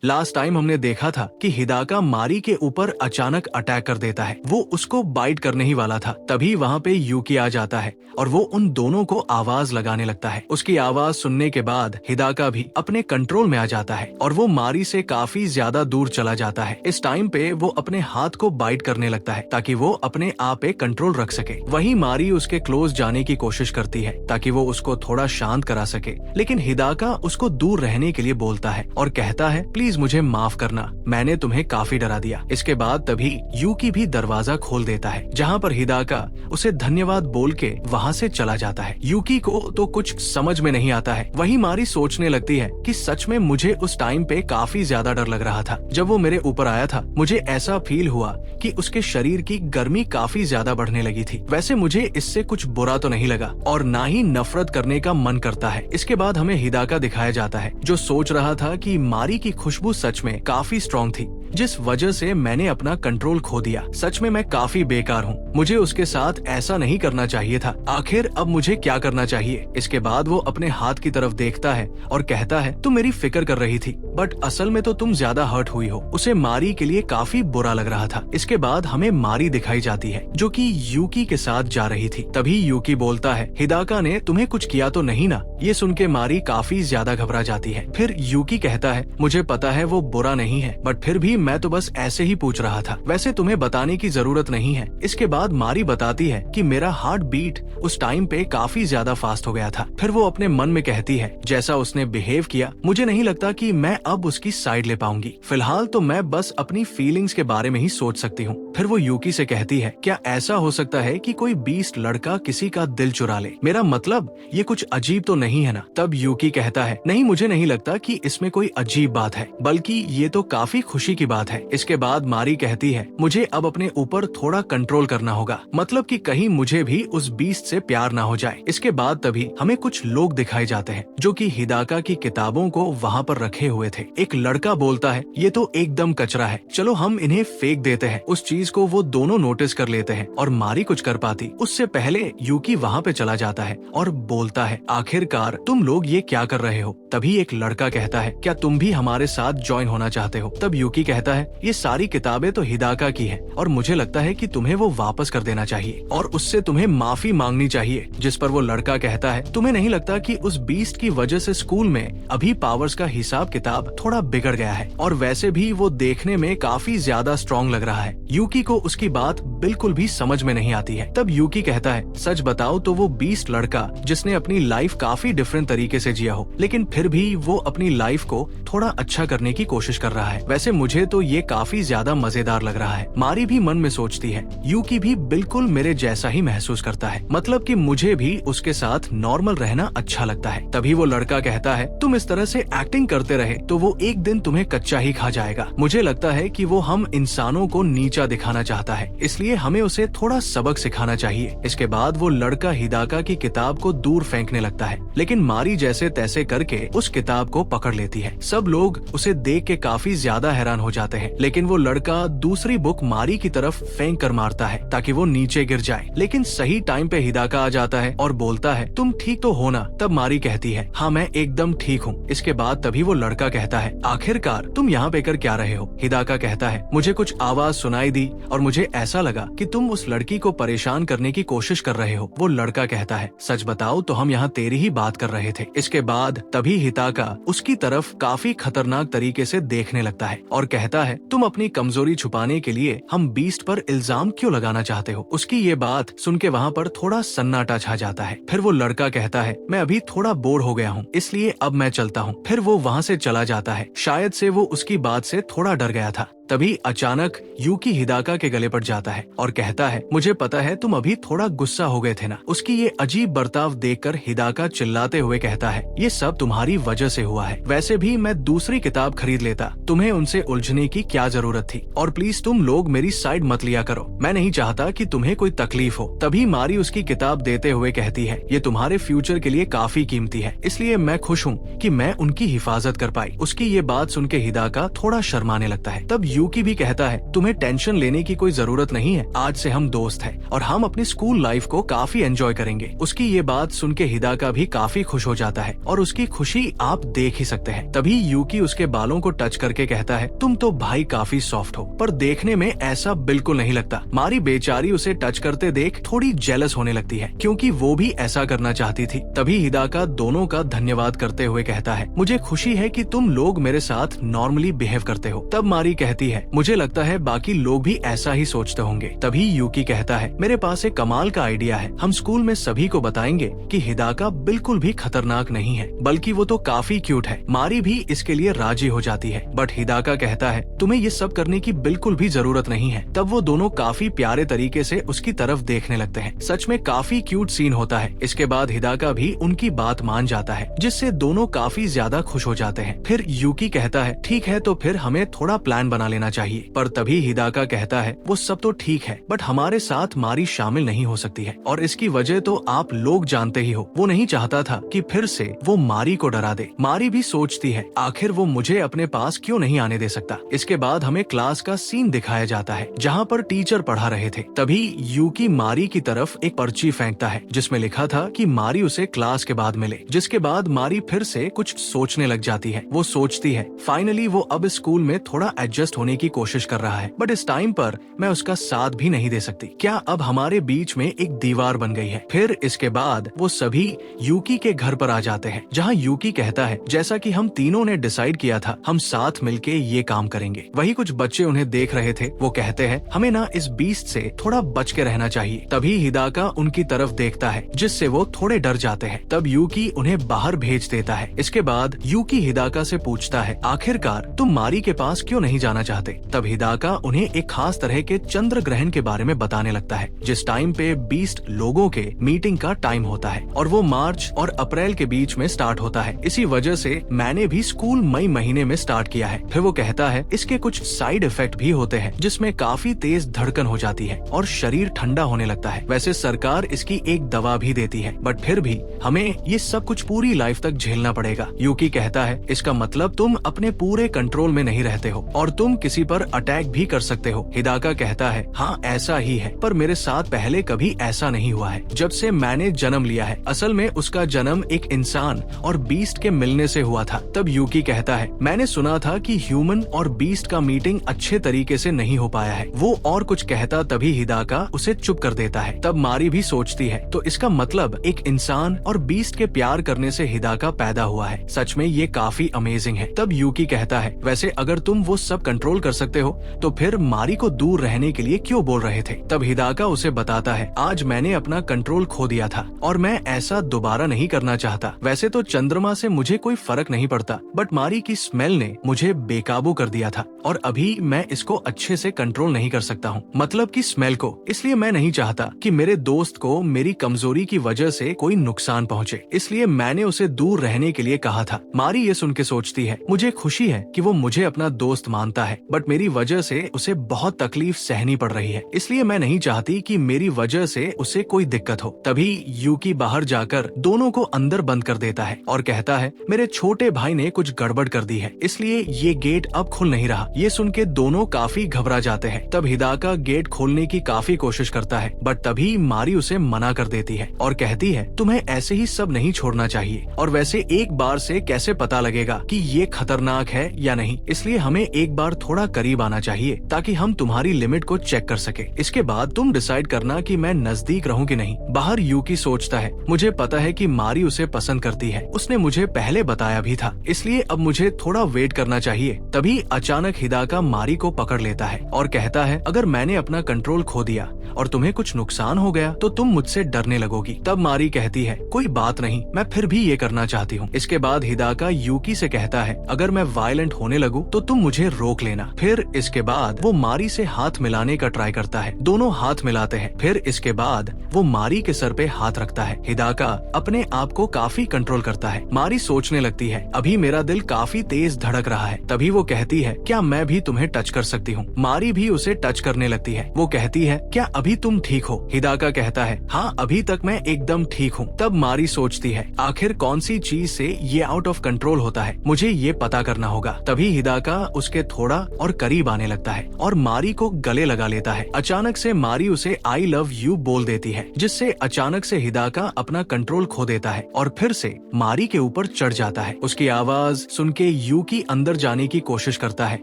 Last time हमने देखा था कि हिदाका मारी के ऊपर अचानक अटैक कर देता है। वो उसको बाइट करने ही वाला था, तभी वहाँ पे यूकी आ जाता है और वो उन दोनों को आवाज लगाने लगता है। उसकी आवाज सुनने के बाद हिदाका भी अपने कंट्रोल में आ जाता है और वो मारी से काफी ज्यादा दूर चला जाता है। इस टाइम पे वो अपने हाथ को बाइट करने लगता है ताकि वो अपने आप पे कंट्रोल रख सके। वहीं मारी उसके क्लोज जाने की कोशिश करती है ताकि वो उसको थोड़ा शांत करा सके, लेकिन हिदाका उसको दूर रहने के लिए बोलता है और कहता है, प्लीज मुझे माफ करना, मैंने तुम्हें काफी डरा दिया। इसके बाद तभी यूकी भी दरवाजा खोल देता है, जहाँ पर हिदाका उसे धन्यवाद बोल के वहाँ से चला जाता है। यूकी को तो कुछ समझ में नहीं आता है। वहीं मारी सोचने लगती है कि सच में मुझे उस टाइम पे काफी ज्यादा डर लग रहा था। जब वो मेरे ऊपर आया था मुझे ऐसा फील हुआ कि उसके शरीर की गर्मी काफी ज्यादा बढ़ने लगी थी। वैसे मुझे इससे कुछ बुरा तो नहीं लगा और ना ही नफरत करने का मन करता है। इसके बाद हमें हिदाका दिखाया जाता है जो सोच रहा था कि मारी की खुशबू सच में काफी स्ट्रॉन्ग थी, जिस वजह से मैंने अपना कंट्रोल खो दिया। सच में मैं काफी बेकार हूँ, मुझे उसके साथ ऐसा नहीं करना चाहिए था। आखिर अब मुझे क्या करना चाहिए? इसके बाद वो अपने हाथ की तरफ देखता है और कहता है, तुम मेरी फिक्र कर रही थी बट असल में तो तुम ज्यादा हर्ट हुई हो। उसे मारी के लिए काफी बुरा लग रहा था। इसके बाद हमें मारी दिखाई जाती है जो कि यूकी के साथ जा रही थी। तभी यूकी बोलता है, हिदाका ने तुम्हें कुछ किया तो नहीं ना? ये सुन के मारी काफी ज्यादा घबरा जाती है। फिर यूकी कहता है, मुझे पता है वो बुरा नहीं है बट फिर भी मैं तो बस ऐसे ही पूछ रहा था, वैसे तुम्हें बताने की जरूरत नहीं है। इसके बाद मारी बताती है कि मेरा हार्ट बीट उस टाइम पे काफी ज्यादा फास्ट हो गया था। फिर वो अपने मन में कहती है, जैसा उसने बिहेव किया मुझे नहीं लगता कि मैं अब उसकी साइड ले पाऊंगी। फिलहाल तो मैं बस अपनी फीलिंग्स के बारे में ही सोच सकती हूँ। फिर वो यूकी से कहती है, क्या ऐसा हो सकता है कि कोई बीस्ट लड़का किसी का दिल चुरा ले? मेरा मतलब ये कुछ अजीब तो नहीं है ना? तब यूकी कहता है, नहीं मुझे नहीं लगता कि इसमें कोई अजीब बात है, बल्कि ये तो काफी खुशी की बात है। इसके बाद मारी कहती है, मुझे अब अपने ऊपर थोड़ा कंट्रोल करना होगा, मतलब कि कहीं मुझे भी उस बीस्ट से प्यार ना हो जाए। इसके बाद तभी हमें कुछ लोग दिखाए जाते हैं जो कि हिदाका की किताबों को वहाँ पर रखे हुए थे। एक लड़का बोलता है, ये तो एकदम कचरा है, चलो हम इन्हें फेंक देते हैं। उस चीज को वो दोनों नोटिस कर लेते हैं और मारी कुछ कर पाती उससे पहले यूकी वहाँ पे चला जाता है और बोलता है, आखिरकार तुम लोग ये क्या कर रहे हो? तभी एक लड़का कहता है, क्या तुम भी हमारे साथ ज्वाइन होना चाहते हो? तब यूकी कहता है, ये सारी किताबें तो हिदाका की है और मुझे लगता है कि तुम्हें वो वापस कर देना चाहिए और उससे तुम्हें माफी मांगनी चाहिए। जिस पर वो लड़का कहता है, तुम्हें नहीं लगता कि उस बीस्ट की वजह से स्कूल में अभी पावर्स का हिसाब किताब थोड़ा बिगड़ गया है और वैसे भी वो देखने में काफी ज्यादा स्ट्रॉन्ग लग रहा है। यूकी को उसकी बात बिल्कुल भी समझ में नहीं आती है। तब यूकी कहता है, सच बताओ तो वो बीस्ट लड़का जिसने अपनी लाइफ काफी डिफरेंट तरीके से जिया हो, लेकिन फिर भी वो अपनी लाइफ को थोड़ा अच्छा करने की कोशिश कर रहा है। वैसे मुझे तो ये काफी ज्यादा मजेदार लग रहा है। मारी भी मन में सोचती है, यूकी भी बिल्कुल मेरे जैसा ही महसूस करता है, मतलब कि मुझे भी उसके साथ नॉर्मल रहना अच्छा लगता है। तभी वो लड़का कहता है, तुम इस तरह से एक्टिंग करते रहे तो वो एक दिन तुम्हें कच्चा ही खा जाएगा। मुझे लगता है कि वो हम इंसानों को नीचा दिखाना चाहता है, इसलिए हमें उसे थोड़ा सबक सिखाना चाहिए। इसके बाद वो लड़का हिदाका की किताब को दूर फेंकने लगता है, लेकिन मारी जैसे तैसे करके उस किताब को पकड़ लेती है। सब लोग उसे देख के काफी ज्यादा हैरान हो जाते हैं, लेकिन वो लड़का दूसरी बुक मारी की तरफ फेंक कर मारता है ताकि वो नीचे गिर जाए। लेकिन सही टाइम पे हिदाका आ जाता है और बोलता है, तुम ठीक तो हो ना? तब मारी कहती है, हाँ मैं एकदम ठीक हूँ। इसके बाद तभी वो लड़का कहता है, आखिरकार तुम यहाँ पे कर क्या रहे हो? हिदाका कहता है, मुझे कुछ आवाज सुनाई दी और मुझे ऐसा लगा कि तुम उस लड़की को परेशान करने की कोशिश कर रहे हो। वो लड़का कहता है, सच बताओ तो हम यहाँ तेरी ही बात कर रहे थे। इसके बाद तभी हिदाका उसकी तरफ काफी खतरनाक तरीके से देखने लगता है और कहता है, तुम अपनी कमजोरी छुपाने के लिए हम बीस्ट पर इल्जाम क्यों लगाना चाहते हो? उसकी ये बात सुन के वहाँ पर थोड़ा सन्नाटा छा जाता है। फिर वो लड़का कहता है, मैं अभी थोड़ा बोर हो गया हूँ, इसलिए अब मैं चलता हूँ। फिर वो वहाँ से चला जाता है। शायद से वो उसकी बात से थोड़ा डर गया था। तभी अचानक यूकी हिदाका के गले पड़ जाता है और कहता है, मुझे पता है तुम अभी थोड़ा गुस्सा हो गए थे ना? उसकी ये अजीब बर्ताव देखकर हिदाका चिल्लाते हुए कहता है, ये सब तुम्हारी वजह से हुआ है। वैसे भी मैं दूसरी किताब खरीद लेता, तुम्हें उनसे उलझने की क्या जरूरत थी? और प्लीज तुम लोग मेरी साइड मत लिया करो, मैं नहीं चाहता कि तुम्हें कोई तकलीफ हो। तभी मारी उसकी किताब देते हुए कहती है, ये तुम्हारे फ्यूचर के लिए काफी कीमती है, इसलिए मैं खुश हूँ कि मैं उनकी हिफाजत कर पाई। उसकी ये बात सुन के हिदाका थोड़ा शर्माने लगता है। तब यूकी भी कहता है तुम्हें टेंशन लेने की कोई जरूरत नहीं है, आज से हम दोस्त हैं और हम अपनी स्कूल लाइफ को काफी एंजॉय करेंगे। उसकी ये बात सुन के हिदाका भी काफी खुश हो जाता है और उसकी खुशी आप देख ही सकते हैं। तभी यूकी उसके बालों को टच करके कहता है तुम तो भाई काफी सॉफ्ट हो, पर देखने में ऐसा बिल्कुल नहीं लगता। मारी बेचारी उसे टच करते देख थोड़ी जेलस होने लगती है क्योंकि वो भी ऐसा करना चाहती थी। तभी हिदाका दोनों का धन्यवाद करते हुए कहता है मुझे खुशी है कि तुम लोग मेरे साथ नॉर्मली बिहेव करते हो। तब मारी कहती है मुझे लगता है बाकी लोग भी ऐसा ही सोचते होंगे। तभी यूकी कहता है मेरे पास एक कमाल का आइडिया है, हम स्कूल में सभी को बताएंगे कि हिदाका बिल्कुल भी खतरनाक नहीं है, बल्कि वो तो काफी क्यूट है। मारी भी इसके लिए राजी हो जाती है, बट हिदाका कहता है तुम्हें ये सब करने की बिल्कुल भी जरूरत नहीं है। तब वो दोनों काफी प्यारे तरीके से उसकी तरफ देखने लगते हैं। सच में काफी क्यूट सीन होता है। इसके बाद हिदाका भी उनकी बात मान जाता है, जिससे दोनों काफी ज्यादा खुश हो जाते हैं। फिर यूकी कहता है ठीक है तो फिर हमें थोड़ा प्लान बना लेना चाहिए। पर तभी हिदाका कहता है वो सब तो ठीक है, बट हमारे साथ मारी शामिल नहीं हो सकती है और इसकी वजह तो आप लोग जानते ही हो। वो नहीं चाहता था कि फिर से वो मारी को डरा दे। मारी भी सोचती है आखिर वो मुझे अपने पास क्यों नहीं आने दे सकता। इसके बाद हमें क्लास का सीन दिखाया जाता है जहाँ पर टीचर पढ़ा रहे थे। तभी यूकी मारी की तरफ एक पर्ची फेंकता है जिसमें लिखा था कि मारी उसे क्लास के बाद मिले। जिसके बाद मारी फिर से कुछ सोचने लग जाती है। वो सोचती है फाइनली वो अब स्कूल में थोड़ा एडजस्ट होने की कोशिश कर रहा है, बट इस टाइम पर मैं उसका साथ भी नहीं दे सकती। क्या अब हमारे बीच में एक दीवार बन गई है। फिर इसके बाद वो सभी यूकी के घर पर आ जाते हैं, जहाँ यूकी कहता है जैसा कि हम तीनों ने डिसाइड किया था हम साथ मिलके ये काम करेंगे। वही कुछ बच्चे उन्हें देख रहे थे। वो कहते हैं हमें ना इस बीस्ट से थोड़ा बच के रहना चाहिए। तभी हिदाका उनकी तरफ देखता है जिससे वो थोड़े डर जाते हैं। तब यूकी उन्हें बाहर भेज देता है। इसके बाद यूकी हिदाका से पूछता है आखिरकार तुम मारी के पास क्यों नहीं जाना चाहते। तब हिदाका उन्हें एक खास तरह के चंद्र ग्रहण के बारे में बताने लगता है, जिस टाइम पे बीस्ट लोगों के मीटिंग का टाइम होता है और वो मार्च और अप्रैल के बीच में स्टार्ट होता है। इसी वजह से मैंने भी स्कूल मई महीने में स्टार्ट किया है। फिर वो कहता है इसके कुछ साइड इफेक्ट भी होते हैं जिसमें काफी तेज धड़कन हो जाती है और शरीर ठंडा होने लगता है। वैसे सरकार इसकी एक दवा भी देती है, बट फिर भी हमें ये सब कुछ पूरी लाइफ तक झेलना पड़ेगा। यूकी कहता है इसका मतलब तुम अपने पूरे कंट्रोल में नहीं रहते हो और तुम किसी पर अटैक भी कर सकते हो। हिदाका कहता है हाँ ऐसा ही है, पर मेरे साथ पहले कभी ऐसा नहीं हुआ है जब से मैंने जन्म लिया है। असल में उसका जन्म एक इंसान और बीस्ट के मिलने से हुआ था। तब यूकी कहता है मैंने सुना था कि ह्यूमन और बीस्ट का मीटिंग अच्छे तरीके से नहीं हो पाया है। वो और कुछ कहता तभी हिदाका उसे चुप कर देता है। तब मारी भी सोचती है तो इसका मतलब एक इंसान और बीस्ट के प्यार करने से हिदाका पैदा हुआ है। सच में ये काफी अमेजिंग है। तब यूकी कहता है वैसे अगर तुम वो सब कंट्रोल कर सकते हो तो फिर मारी को दूर रहने के लिए क्यों बोल रहे थे। तब हिदाका उसे बताता है आज मैंने अपना कंट्रोल खो दिया था और मैं ऐसा दोबारा नहीं करना चाहता। वैसे तो चंद्रमा से मुझे कोई फर्क नहीं पड़ता, बट मारी की स्मेल ने मुझे बेकाबू कर दिया था और अभी मैं इसको अच्छे से कंट्रोल नहीं कर सकता हूँ, मतलब कि स्मेल को। इसलिए मैं नहीं चाहता कि मेरे दोस्त को मेरी कमजोरी की वजह से कोई नुकसान पहुँचे, इसलिए मैंने उसे दूर रहने के लिए कहा था। मारी ये सुन के सोचती है मुझे खुशी है कि वो मुझे अपना दोस्त मानता है, बट मेरी वजह से उसे बहुत तकलीफ सहनी पड़ रही है, इसलिए मैं नहीं चाहती कि मेरी वजह से उसे कोई दिक्कत हो। तभी यूकी बाहर जाकर दोनों को अंदर बंद कर देता है और कहता है मेरे छोटे भाई ने कुछ गड़बड़ कर दी है, इसलिए ये गेट अब खुल नहीं रहा। ये सुन के दोनों काफी घबरा जाते हैं। तब हिदाका गेट खोलने की काफी कोशिश करता है, बट तभी मारी उसे मना कर देती है और कहती है तुम्हें ऐसे ही सब नहीं छोड़ना चाहिए, और वैसे एक बार से कैसे पता लगेगा कि ये खतरनाक है या नहीं, इसलिए हमें एक बार थोड़ा करीब आना चाहिए ताकि हम तुम्हारी लिमिट को चेक कर सके। इसके बाद तुम डिसाइड करना कि मैं नजदीक रहूं कि नहीं। बाहर यूकी सोचता है मुझे पता है कि मारी उसे पसंद करती है, उसने मुझे पहले बताया भी था, इसलिए अब मुझे थोड़ा वेट करना चाहिए। तभी अचानक हिदाका मारी को पकड़ लेता है और कहता है अगर मैंने अपना कंट्रोल खो दिया और तुम्हें कुछ नुकसान हो गया तो तुम मुझसे डरने लगोगी। तब मारी कहती है कोई बात नहीं, मैं फिर भी ये करना चाहती हूँ। इसके बाद हिदाका यूकी से कहता है अगर मैं वायलेंट होने लगूं तो तुम मुझे रोक लेना। फिर इसके बाद वो मारी से हाथ मिलाने का ट्राई करता है, दोनों हाथ मिलाते हैं। फिर इसके बाद वो मारी के सर पे हाथ रखता है। हिदाका अपने आप को काफी कंट्रोल करता है। मारी सोचने लगती है अभी मेरा दिल काफी तेज धड़क रहा है। तभी वो कहती है क्या मैं भी तुम्हें टच कर सकती हूँ। मारी भी उसे टच करने लगती है। वो कहती है क्या अभी तुम ठीक हो? हिदाका कहता है, हाँ अभी तक मैं एकदम ठीक हूँ। तब मारी सोचती है, आखिर कौन सी चीज से ये आउट ऑफ कंट्रोल होता है, मुझे ये पता करना होगा। तभी हिदाका उसके थोड़ा और करीब आने लगता है और मारी को गले लगा लेता है। अचानक से मारी उसे आई लव यू बोल देती है, जिससे अचानक से हिदाका अपना कंट्रोल खो देता है और फिर से मारी के ऊपर चढ़ जाता है। उसकी आवाज सुन के यूकी अंदर जाने की कोशिश करता है,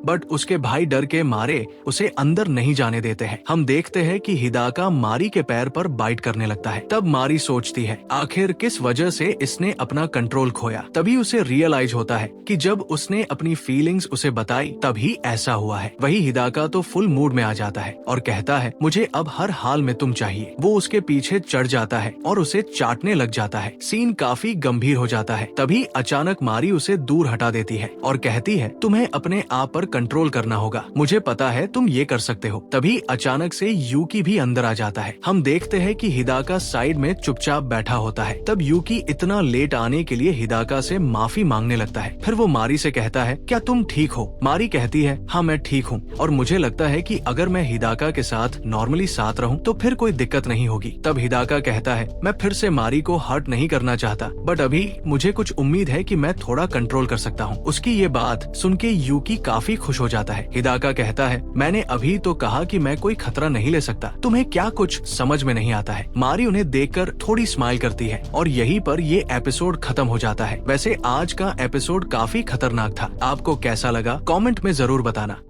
बट उसके भाई डर के मारे उसे अंदर नहीं जाने देते हैं। हम देखते हैं कि हिदाका मारी के पैर पर बाइट करने लगता है। तब मारी सोचती है, आखिर किस वजह से इसने अपना कंट्रोल खोया। तभी उसे रियलाइज होता है कि जब उसने अपनी फीलिंग्स उसे बताई तभी ऐसा हुआ है। वही हिदाका तो फुल मूड में आ जाता है और कहता है, मुझे अब हर हाल में तुम चाहिए। वो उसके पीछे चढ़ जाता है और उसे चाटने लग जाता है। सीन काफी गंभीर हो जाता है। तभी अचानक मारी उसे दूर हटा देती है और कहती है, तुम्हें अपने आप पर कंट्रोल करना होगा, मुझे पता है तुम ये कर सकते हो। तभी अचानक से यूकी भी अंदर आ जाता है। हम देखते हैं कि हिदाका साइड में चुपचाप बैठा होता है। तब यूकी इतना लेट आने के लिए हिदाका से माफी मांगने लगता है। फिर वो मारी से कहता है, क्या तुम ठीक हो? मारी कहती है, हाँ मैं ठीक हूँ और मुझे लगता है कि अगर मैं हिदाका के साथ नॉर्मली साथ रहूं तो फिर कोई दिक्कत नहीं होगी। तब हिदाका कहता है, मैं फिर से मारी को हर्ट नहीं करना चाहता, बट अभी मुझे कुछ उम्मीद है कि मैं थोड़ा कंट्रोल कर सकता हूँ। उसकी ये बात सुन के यूकी काफी खुश हो जाता है। हिदाका कहता है, मैंने अभी तो कहा कि मैं कोई खतरा नहीं ले सकता, तुम्हें क्या कुछ समझ में नहीं आता है। मारी उन्हें देखकर थोड़ी स्माइल करती है और यहीं पर ये एपिसोड खत्म हो जाता है। वैसे आज का एपिसोड काफी खतरनाक था। आपको कैसा लगा कमेंट में जरूर बताना।